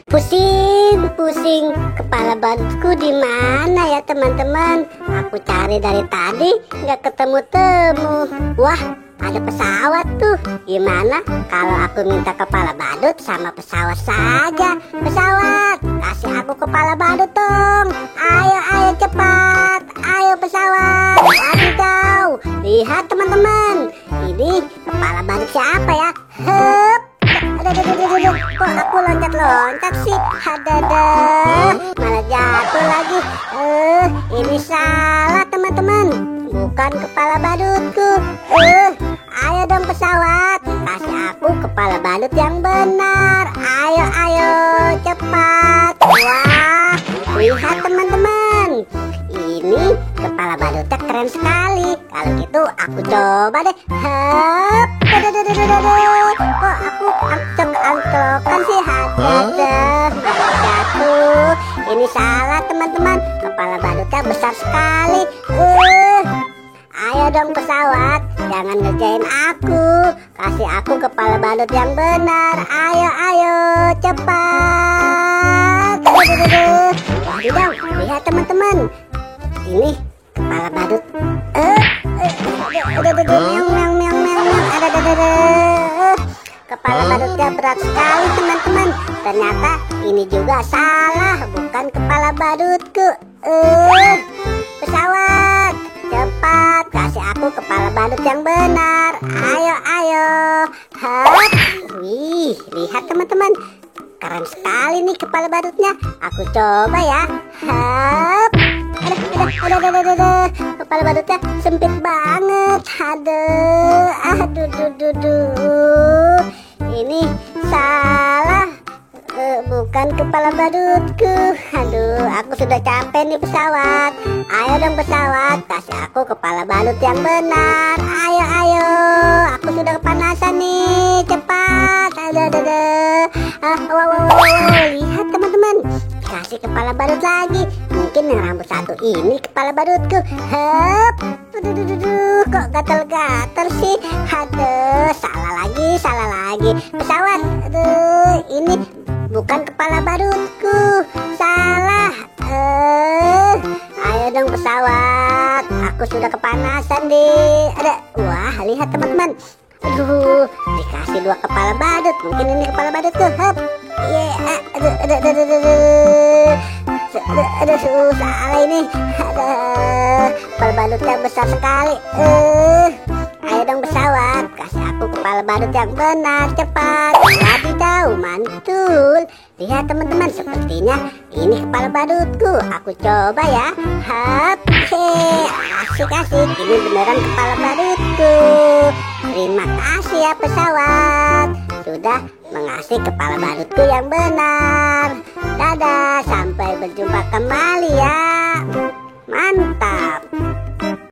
Pusing kepala badutku di mana ya teman-teman? Aku cari dari tadi nggak ketemu-temu. Wah, ada pesawat tuh. Gimana kalau aku minta kepala badut sama pesawat saja? Pesawat, kasih aku kepala badut dong. Ayo cepat. Ayo pesawat. Wadidaw, lihat teman-teman. Ini kepala badut siapa ya? Hup. Kok aku loncat-loncat sih? Malah jatuh lagi. Ini salah teman-teman. Bukan kepala badutku. Ayo dong pesawat, kasih aku kepala badut yang benar. Ayo cepat. Wah, lihat teman-teman. Ini kepala badutnya keren sekali. Kalau gitu aku coba deh. Hup. Kok aku anclok-anclokan sih? Jatuh. Ini salah teman-teman. Kepala badutnya besar sekali. Ayo dong pesawat, jangan ngerjain aku. Kasih aku kepala badut yang benar. Ayo cepat. Wadidaw, lihat teman-teman. Ini kepala badut. Kepala badutnya berat sekali teman-teman. Ternyata ini juga salah, bukan kepala badutku. Pesawat, cepat kasih aku kepala badut yang benar. Ayo. Wih, lihat teman-teman. Keren sekali nih kepala badutnya. Aku coba ya. Kepala badutnya sempit banget. Aduh. Ini salah. Bukan kepala badutku. Aduh, aku sudah capek nih pesawat. Ayo dong pesawat, kasih aku kepala badut yang benar. Ayo. Aku sudah kepanasan nih. Cepat. Lihat teman-teman. Kasih kepala badut lagi. Mungkin yang rambut satu ini kepala badutku. Hup. Kok gatel-gatel sih? Salah lagi. Pesawat. Ini bukan kepala badutku. Salah. Ayo dong pesawat. Aku sudah kepanasan deh. Wah, lihat teman-teman. Dikasih 2 kepala badut. Mungkin ini kepala badutku. Hup. Salah ini. Kepala badutnya besar sekali. Ayo dong pesawat, kasih aku kepala badut yang benar. Cepat. Wadidaw, mantul. Lihat teman-teman, sepertinya ini kepala badutku. Aku coba ya. Hup. Asik. Ini beneran kepala badutku. Terima kasih ya pesawat, sudah mengasih kepala badutku yang benar. Dadah, sampai berjumpa kembali ya.